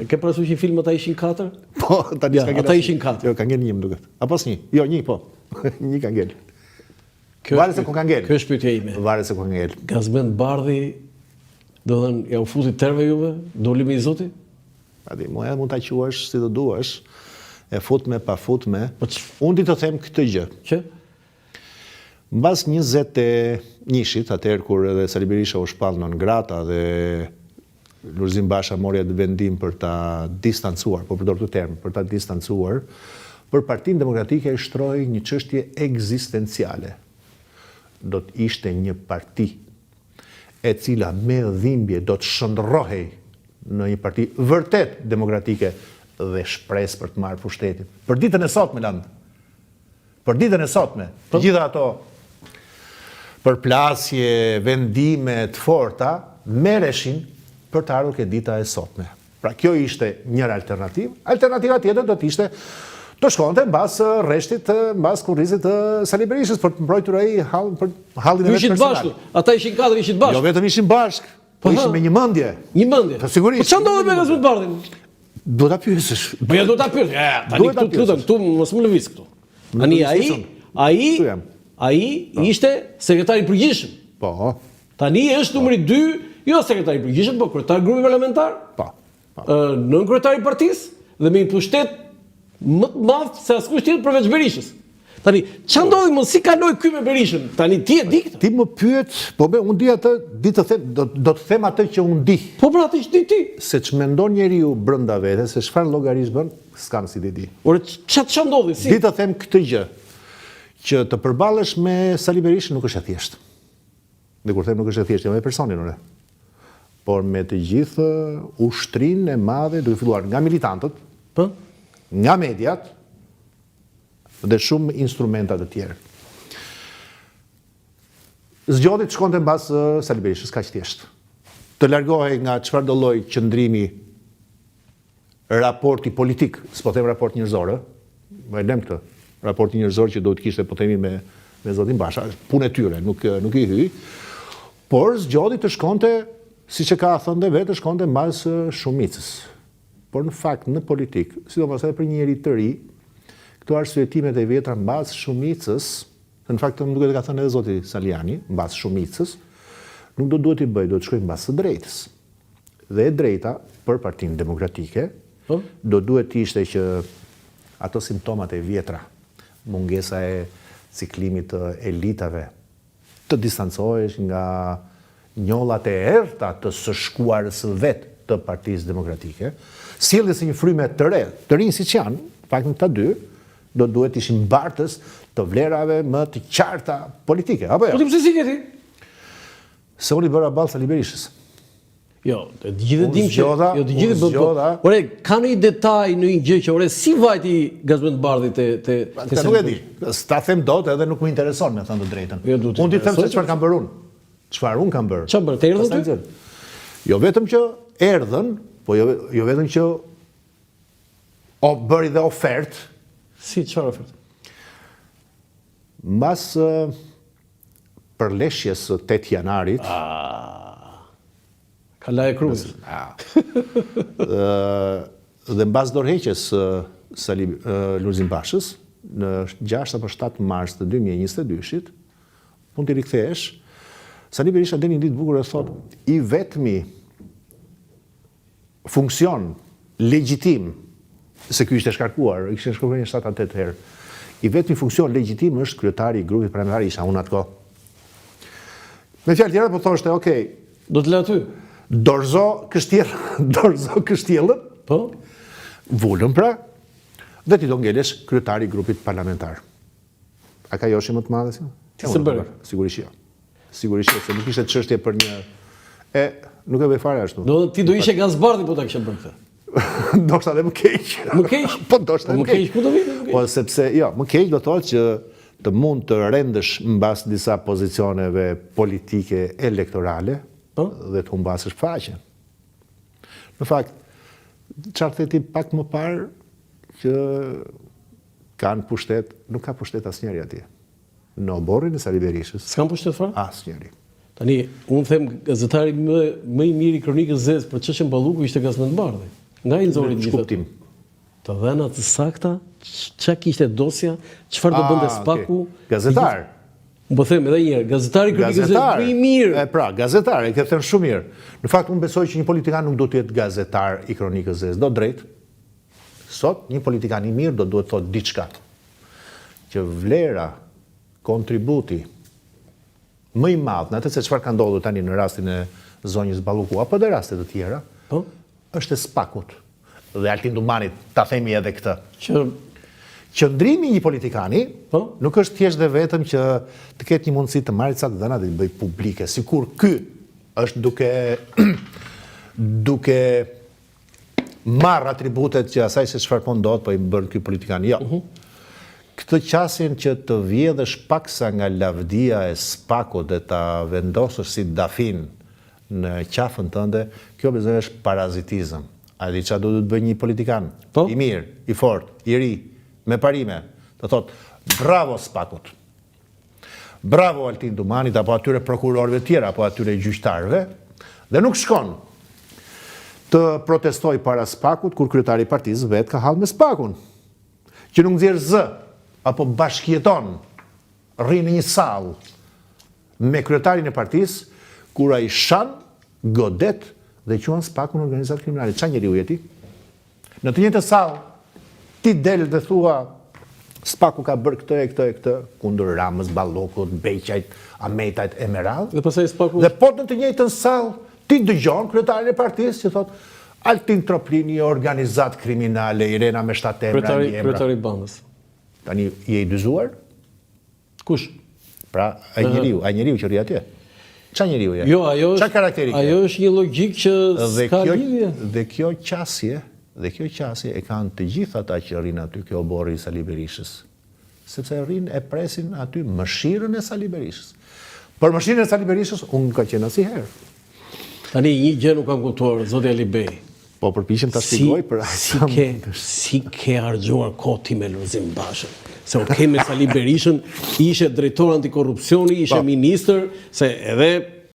Ke parasysh që filmat ata ishin 4? Po, tani s'ka ngel. Ata ishin 4. Jo, ka ngel një më duket. Apo s'një? Jo, një po. Një ka ngel. Varet se ku ka ngel. Kjo është pyetja ime. Varet se ku ka ngel. Gazmend Bardhi, do të thënë, ja u futi terve juve, doli me i Zoti? Adi, mund ta quash si të duash, e futme, pa futme. Unë di të them këtë gjë. Që? Mbas 21-shit, atëherë kur edhe Sali Berisha u shpall non grata dhe Lulzim Basha mori atë vendim për ta distancuar, po përdor këtë term, për ta distancuar, për Partinë Demokratike e shtroi një çështje ekzistenciale. Do të ishte një parti e cila me dhimbje do të shndërrohej në një parti vërtet demokratike dhe shpresë për të marrë pushtetin. Për ditën e sotme, Land. Për ditën e sotme, të gjitha ato përplasje, vendime të forta merreshin për të ardhur ke dita e sotme. Pra kjo ishte njëra alternativë. Alternativa tjetër do të ishte të shkonte mbas rreshtit, mbas kurrizit të Sali Berishës për të mbrojtur ai hallin e vet personal. Ata ishin 4, ishin bashkë. Jo vetëm ishin bashkë, po ishin me një mendje. Një mendje. Po sigurisht. Po çfarë ndodhi me Gazmend Bardhin? Do ta pyesësh. Po ja do ta pyes. Tani këtu lutem, këtu mos më lëviz këtu. Tani ai ishte sekretari i përgjithshëm. Po. Tani është numri 2, jo sekretari i përgjithshëm, po kryetar grupi parlamentar. Po. Nën kryetari i partisë dhe me një pushtet më të madh se askush tjetër përveç Berishës. Tani, ç'a ndodhi mos si kaloi ky me Berishën? Tani ti e di këtë. Ti më pyet, po unë di atë, di të them, do të them atë që unë di. Po pra atë që di ti. Se ç'mendon njeriu brenda vetes, se çfarë llogarisë bën, s'kam si ti di. Ore ç'a ndodhi si? Di të them këtë gjë, që të përballesh me Sali Berishën nuk është e thjeshtë. Dhe kur them nuk është e thjeshtë, jo me personin, ore. Por me të gjithë ushtrinë e madhe, duke filluar nga militantët, nga mediat dhe shumë instrumenta të tjerë. Zgjodhi të shkonte mbas Sali Berishës, kaq thjesht. Të largohej nga çfarë do lloj qëndrimi raporti politik, s'po them raport njerëzor, më lëm këtë. Raporti njerëzor që do të kishte po themi me zotin Basha, punë e tyre, nuk i hyj. Por zgjodhi të shkonte, siç e ka thënë vetë, shkonte mbas shumicës. Por në fakt në politik, sidomos edhe për një njerëz të ri, këto arsyetimet e vjetra mbas shumicës, në fakt më duket e ka thënë edhe zoti Saliani, mbas shumicës, nuk do duhet i bëj, do të shkojë mbas së drejtës. Dhe e drejta për Partinë Demokratike do duhet të ishte që ato simptomat e vjetra, mungesa e ciklimit të elitave, të distancohesh nga njollat e errta të së shkuarës vet të Partisë Demokratike, sjelljes së një fryme të re, të rinj siç janë, faktën këta dy, do duhet ishin mbartës të vlerave më të qarta politike, apo jo? Po ti pse si ke ti? Se unë i bëra ballë Sali Berishës. Jo, të gjithë dim që jo të gjithë ore, ka një detaj në një gjë që ore si vajti Gazmend Bardhi te nuk e di. Ta them dot edhe nuk më intereson me thënë të drejtën. Unë di të them se çfarë kam bërë unë. Çfarë unë kam bërë. Çfarë bërë? Të erdhën ty? Jo vetëm që erdhën, po jo vetëm që bëri dhe ofertë. Si çfarë ofertë? Mbas përleshjes së 8 janarit, Kalaja Kruzit. Dhe mbas dorëheqjes së Lulzim Bashës, në 6 apo 7 mars të 2022-shit, mund t'i rikthesh, Sali Berisha deri një ditë bukur e thot, i vetmi funksion legjitim, se ky ishte shkarkuar, ishte shkarkuar 7-8 herë, i vetmi funksion legjitim është kryetari i grupit parlamentar, isha unë atko. Me fjalë tjera, po thoshte, okay, do të lë aty. Dorzo kështjellën, po? Vullën pra, dhe ti do ngelesh kryetari i grupit parlamentar. A ka joshi më të madhe si? Ti se bërë? Sigurisht jo. Sigurisht jo, se nuk ishte çështje për një... nuk e bëj fare ashtu. Ti do ishe Gazbardhi po ta kishe bërë këtë. Ndoshta edhe më keq. Më keq? Po ndoshta më keq. Po do vite më keq. Po sepse, jo, më keq do thotë që të mund të rendësh mbas disa pozicioneve politike elektorale, dhe të humbasësh faqen. Në fakt, çfarë theti pak më parë që kanë pushtet, nuk ka pushtet asnjëri atje. Në oborrin e Sali Berishës. S'kan pushtet fare? Asnjëri. Tani, unë them gazetari më i miri i kronikës zezë për çështjen Balluku ishte Gazmend Bardhi. Nga i nxori gjithë shkuptim. të dhëna të sakta, çka kishte dosja, çfarë do bënte Spaku? Gazetar. Po them edhe një herë, gazetari kritikës më i mirë. Pra, gazetar, e ke thënë shumë mirë. Në fakt unë besoj që një politikan nuk do të jetë gazetar i kronikës së do drejt. Sot një politikan i mirë do duhet të thotë diçka. Që vlera, kontributi më i madh në atë se çfarë ka ndodhur tani në rastin e zonjës Balluku apo në raste të tjera, Po? është e Spakut dhe Altin Dumanit, ta themi edhe këtë. Që Qëndrimi i një politikani Po? nuk është thjesht dhe vetëm që të ketë një mundësi të marrë ca të dhëna dhe të bëj publike, sikur ky është duke marrë atributet që asaj se çfarë po ndodh, po i bën ky politikan. Jo. Këtë qasjen që të vjedhësh paksa nga lavdia e Spakut dhe ta vendosësh si dafin në qafën tënde, kjo besoj është parazitizëm. A di çfarë do të bëjë një politikan Po? i mirë, i fortë, i ri, me parime, të thotë, bravo Spakut, bravo Altin Dumanit, apo atyre prokurorëve tjera, apo atyre gjyqtarëve, dhe nuk shkon të protestoj para Spakut, kur kryetari i partisë vetë ka hallë me Spakun, që nuk nxjerr zë, apo bashkjeton, rri në një sallë me kryetarin e partisë, kur ai shan, godet dhe quan Spakun organizatë kriminale. Qa njeriu je ti? Në të njëjtën sallë, ti del dhe thua Spaku ka bërë këtë e këtë e këtë kundër Ramës, Ballokut, Beqajt, Ametajt e me radhë. dhe pastaj Spaku Dhe po në të njëjtën sallë ti dëgjon kryetarin e partisë që thot Altin Troplini, organizat kriminale, Irena me 7 emra, një emra. kryetari i bandës. Tani je i dyzuar? Kush? Pra, ai njeriu që rri atje. Qa njeriu je? Jo, ajo Qa karakterik? ajo është një logjik që s'ka lidhje. Dhe kjo qasje e kanë të gjithë ata që rrinë aty, kjo oborri i Sali Berishës. Sepse rrinë e presin aty mëshirën e Sali Berishës. Për mëshirën e Sali Berishës, unë ka qenë asnjëherë. Tani një gjë nuk kam kuptuar, zoti Ali Bey. Po përpiqem ta shpjegoj për si ke harxuar kohë ti me Lulzim Bashën. Se me Sali Berishën ishe drejtor antikorrupsioni, ishe ministër, se edhe